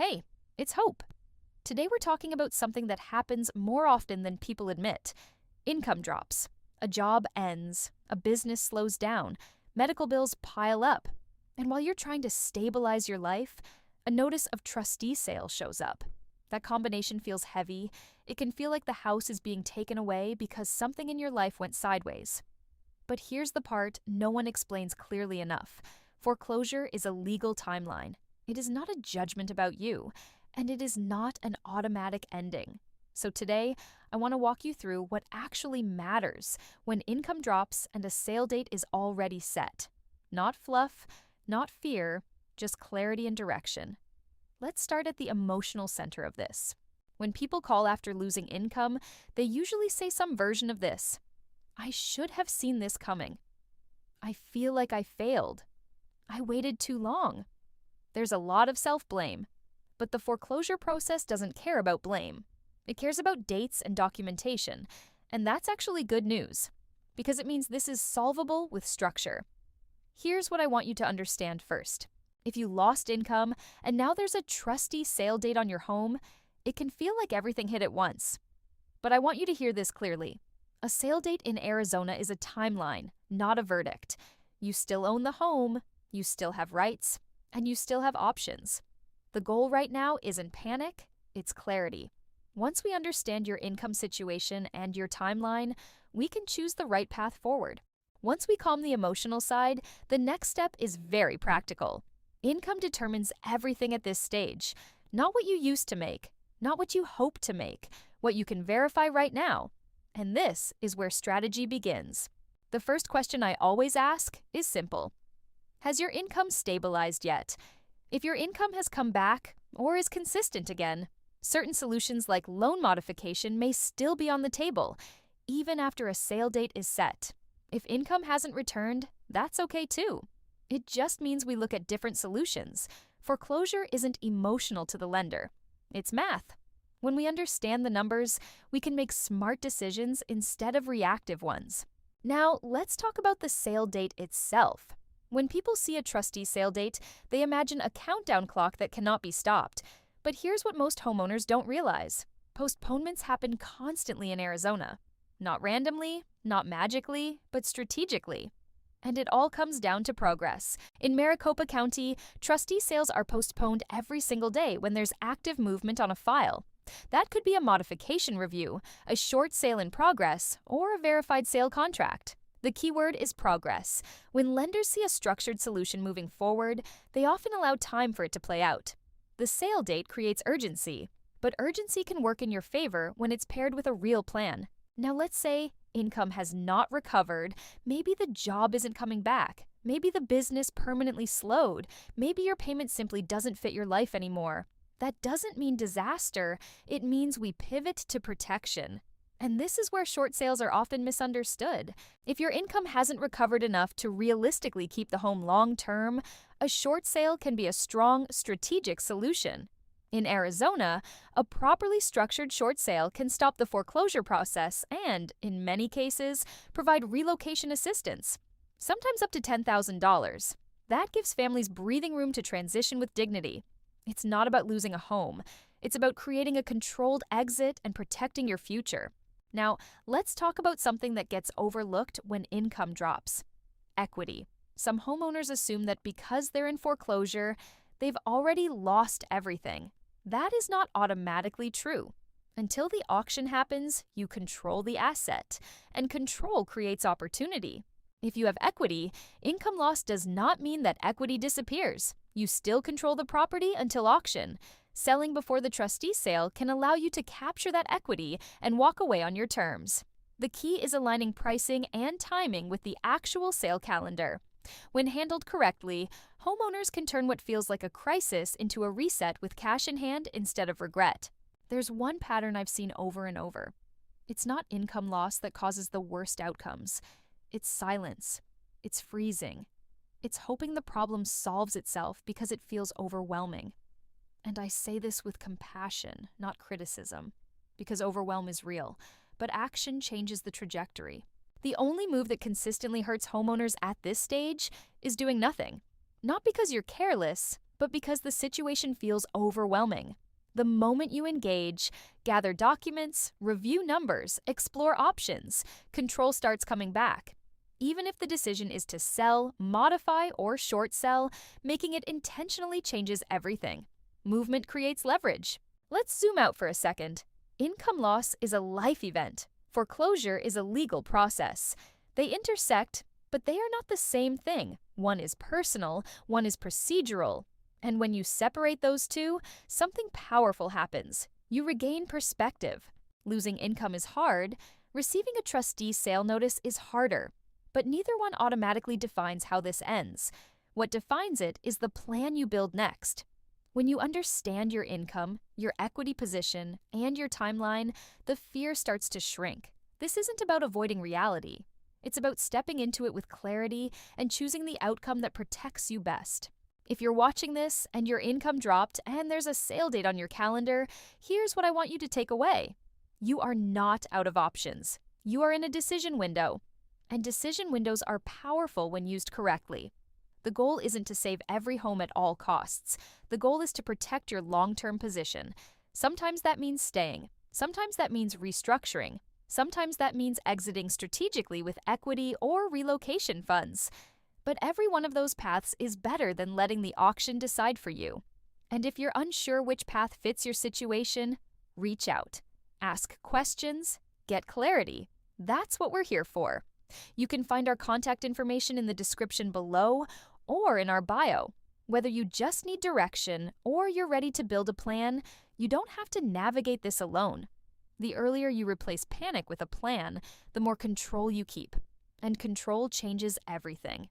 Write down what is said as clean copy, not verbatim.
Hey, it's Hope. Today we're talking about something that happens more often than people admit. Income drops. A job ends. A business slows down. Medical bills pile up. And while you're trying to stabilize your life, a notice of trustee sale shows up. That combination feels heavy. It can feel like the house is being taken away because something in your life went sideways. But here's the part no one explains clearly enough. Foreclosure is a legal timeline. It is not a judgment about you, and it is not an automatic ending. So today, I want to walk you through what actually matters when income drops and a sale date is already set. Not fluff, not fear, just clarity and direction. Let's start at the emotional center of this. When people call after losing income, they usually say some version of this. I should have seen this coming. I feel like I failed. I waited too long. There's a lot of self-blame. But the foreclosure process doesn't care about blame. It cares about dates and documentation. And that's actually good news, because it means this is solvable with structure. Here's what I want you to understand first. If you lost income and now there's a trustee sale date on your home, it can feel like everything hit at once. But I want you to hear this clearly. A sale date in Arizona is a timeline, not a verdict. You still own the home, you still have rights, and you still have options. The goal right now isn't panic, it's clarity. Once we understand your income situation and your timeline, we can choose the right path forward. Once we calm the emotional side, the next step is very practical. Income determines everything at this stage. Not what you used to make, not what you hope to make, what you can verify right now. And this is where strategy begins. The first question I always ask is simple. Has your income stabilized yet? If your income has come back or is consistent again, certain solutions like loan modification may still be on the table, even after a sale date is set. If income hasn't returned, that's okay too. It just means we look at different solutions. Foreclosure isn't emotional to the lender. It's math. When we understand the numbers, we can make smart decisions instead of reactive ones. Now, let's talk about the sale date itself. When people see a trustee sale date, they imagine a countdown clock that cannot be stopped. But here's what most homeowners don't realize. Postponements happen constantly in Arizona. Not randomly, not magically, but strategically. And it all comes down to progress. In Maricopa County, trustee sales are postponed every single day when there's active movement on a file. That could be a modification review, a short sale in progress, or a verified sale contract. The key word is progress. When lenders see a structured solution moving forward, they often allow time for it to play out. The sale date creates urgency, but urgency can work in your favor when it's paired with a real plan. Now let's say income has not recovered, maybe the job isn't coming back, maybe the business permanently slowed, maybe your payment simply doesn't fit your life anymore. That doesn't mean disaster, it means we pivot to protection. And this is where short sales are often misunderstood. If your income hasn't recovered enough to realistically keep the home long-term, a short sale can be a strong, strategic solution. In Arizona, a properly structured short sale can stop the foreclosure process and, in many cases, provide relocation assistance, sometimes up to $10,000. That gives families breathing room to transition with dignity. It's not about losing a home. It's about creating a controlled exit and protecting your future. Now, let's talk about something that gets overlooked when income drops. Equity. Some homeowners assume that because they're in foreclosure, they've already lost everything. That is not automatically true. Until the auction happens, you control the asset, and control creates opportunity. If you have equity, income loss does not mean that equity disappears. You still control the property until auction. Selling before the trustee sale can allow you to capture that equity and walk away on your terms. The key is aligning pricing and timing with the actual sale calendar. When handled correctly, homeowners can turn what feels like a crisis into a reset with cash in hand instead of regret. There's one pattern I've seen over and over. It's not income loss that causes the worst outcomes. It's silence. It's freezing. It's hoping the problem solves itself because it feels overwhelming. And I say this with compassion, not criticism, because overwhelm is real, but action changes the trajectory. The only move that consistently hurts homeowners at this stage is doing nothing. Not because you're careless, but because the situation feels overwhelming. The moment you engage, gather documents, review numbers, explore options, control starts coming back. Even if the decision is to sell, modify, or short sell, making it intentionally changes everything. Movement creates leverage. Let's zoom out for a second. Income loss is a life event. Foreclosure is a legal process. They intersect, but they are not the same thing. One is personal, one is procedural. And when you separate those two, something powerful happens. You regain perspective. Losing income is hard. Receiving a trustee sale notice is harder. But neither one automatically defines how this ends. What defines it is the plan you build next. When you understand your income, your equity position, and your timeline, the fear starts to shrink. This isn't about avoiding reality. It's about stepping into it with clarity and choosing the outcome that protects you best. If you're watching this and your income dropped and there's a sale date on your calendar, here's what I want you to take away. You are not out of options. You are in a decision window. And decision windows are powerful when used correctly. The goal isn't to save every home at all costs. The goal is to protect your long-term position. Sometimes that means staying. Sometimes that means restructuring. Sometimes that means exiting strategically with equity or relocation funds. But every one of those paths is better than letting the auction decide for you. And if you're unsure which path fits your situation, reach out. Ask questions, get clarity. That's what we're here for. You can find our contact information in the description below or in our bio. Whether you just need direction or you're ready to build a plan, you don't have to navigate this alone. The earlier you replace panic with a plan, the more control you keep. And control changes everything.